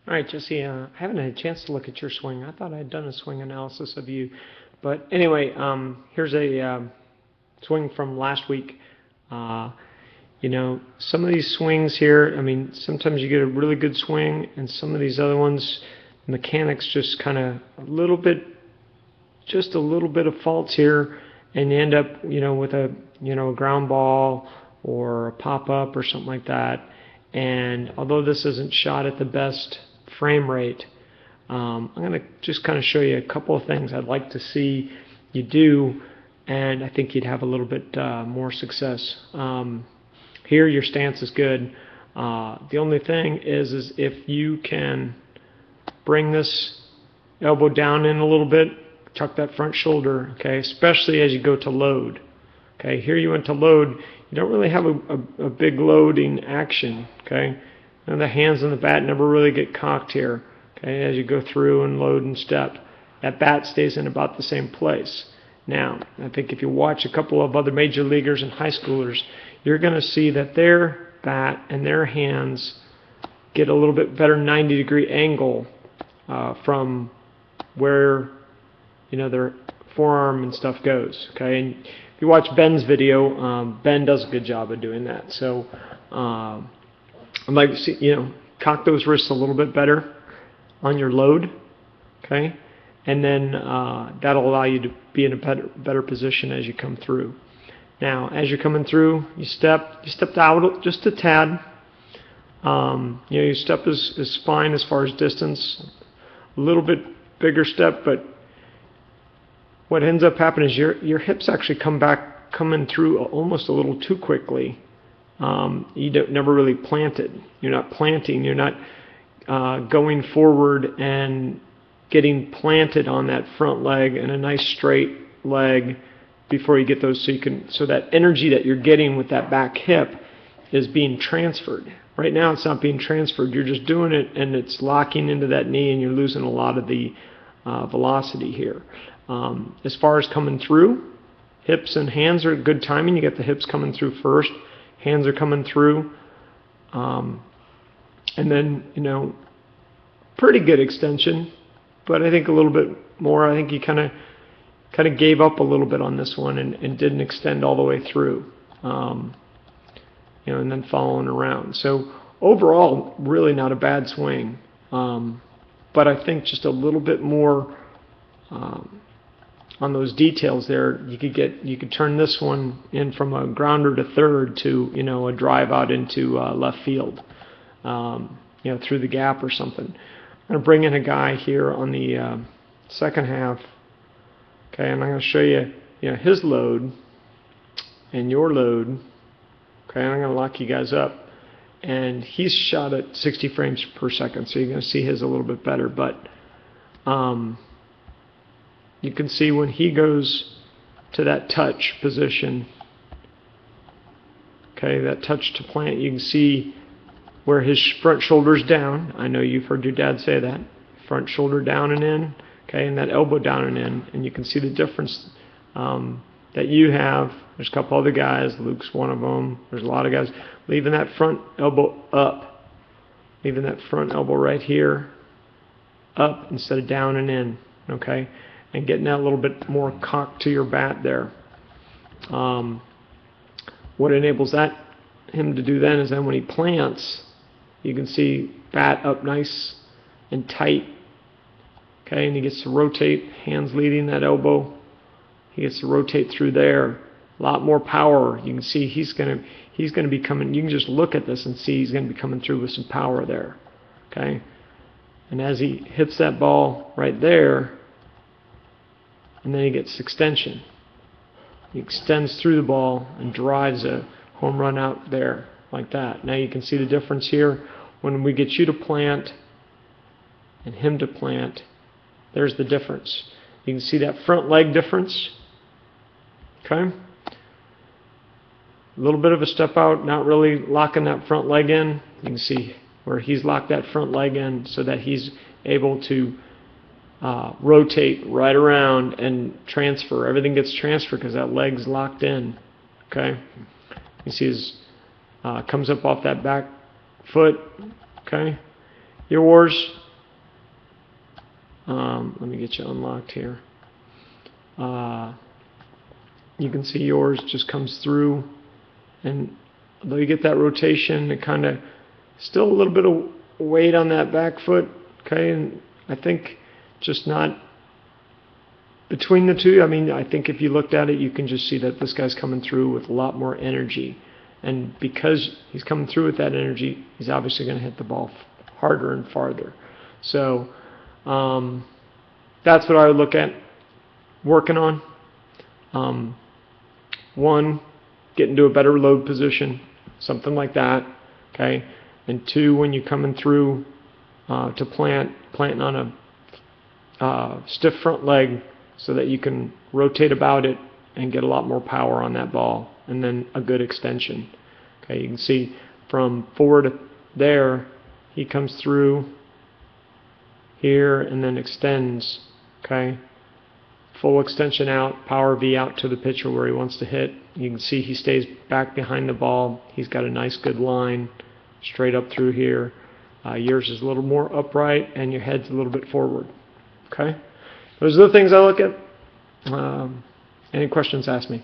All right, Jesse, I haven't had a chance to look at your swing. I thought I had done a swing analysis of you. But anyway, here's a swing from last week. Uh, some of these swings here, I mean, sometimes you get a really good swing, and some of these other ones, mechanics just kind of just a little bit of faults here, and you end up, with a ground ball or a pop-up or something like that. And although this isn't shot at the best frame rate, I'm going to just kind of show you a couple of things I'd like to see you do, and I think you'd have a little bit more success. Here your stance is good. The only thing is if you can bring this elbow down in a little bit, tuck that front shoulder, okay, especially as you go to load. Okay, here you went to load, you don't really have a big loading action, okay? And the hands on the bat never really get cocked here, okay, as you go through and load and step. That bat stays in about the same place. Now, I think if you watch a couple of other major leaguers and high schoolers, you're going to see that their bat and their hands get a little bit better 90-degree angle from where their forearm and stuff goes. Okay, and if you watch Ben's video, Ben does a good job of doing that. So I'd like to see cock those wrists a little bit better on your load. Okay, and then that'll allow you to be in a better position as you come through. Now, as you're coming through, you stepped out just a tad. Your step is fine as far as distance. A little bit bigger step, but what ends up happening is your hips actually coming through almost a little too quickly. You never really planted. You're not planting. You're not going forward and getting planted on that front leg and a nice straight leg before you get those, so that energy that you're getting with that back hip is being transferred. Right now it's not being transferred. You're just doing it and it's locking into that knee and you're losing a lot of the velocity here. As far as coming through, hips and hands are good timing. You get the hips coming through first, hands are coming through, and then pretty good extension, but I think a little bit more. I think you kind of gave up a little bit on this one and didn't extend all the way through, and then following around. So overall, really not a bad swing, but I think just a little bit more on those details there. You could turn this one in from a grounder to third to a drive out into left field, through the gap or something. I'm going to bring in a guy here on the second half. Okay, and I'm going to show you, his load and your load. Okay, and I'm going to lock you guys up. And he's shot at 60 frames per second, so you're going to see his a little bit better. But you can see when he goes to that touch position, okay, that touch to plant, you can see where his front shoulder's down. I know you've heard your dad say that. Front shoulder down and in. Okay, and that elbow down and in, and you can see the difference that you have. There's a couple other guys, Luke's one of them, there's a lot of guys, leaving that front elbow up, leaving that front elbow right here up instead of down and in, okay, and getting that a little bit more cocked to your bat there. What enables him to do then is when he plants, you can see bat up nice and tight. Okay, and he gets to rotate, hands leading that elbow. He gets to rotate through there. A lot more power. You can see he's going to be coming. You can just look at this and see he's going to be coming through with some power there. Okay, and as he hits that ball right there, and then he gets extension. He extends through the ball and drives a home run out there like that. Now you can see the difference here when we get you to plant and him to plant. There's the difference. You can see that front leg difference. Okay? A little bit of a step out, not really locking that front leg in. You can see where he's locked that front leg in so that he's able to rotate right around and transfer. Everything gets transferred because that leg's locked in. Okay? You see his comes up off that back foot. Okay? Yours, let me get you unlocked here. You can see yours just comes through, and although you get that rotation, it kind of still a little bit of weight on that back foot, okay, and I think just not between the two. I mean, I think if you looked at it, you can just see that this guy's coming through with a lot more energy, and because he's coming through with that energy, he's obviously going to hit the ball harder and farther. So that's what I would look at working on. One, get into a better load position, something like that, okay? And two, when you're coming through to planting on a stiff front leg so that you can rotate about it and get a lot more power on that ball, and then a good extension. Okay, you can see from forward there, he comes through here and then extends, okay? Full extension out, power V out to the pitcher where he wants to hit. You can see he stays back behind the ball. He's got a nice good line straight up through here. Yours is a little more upright and your head's a little bit forward. Okay? Those are the things I look at. Any questions, ask me.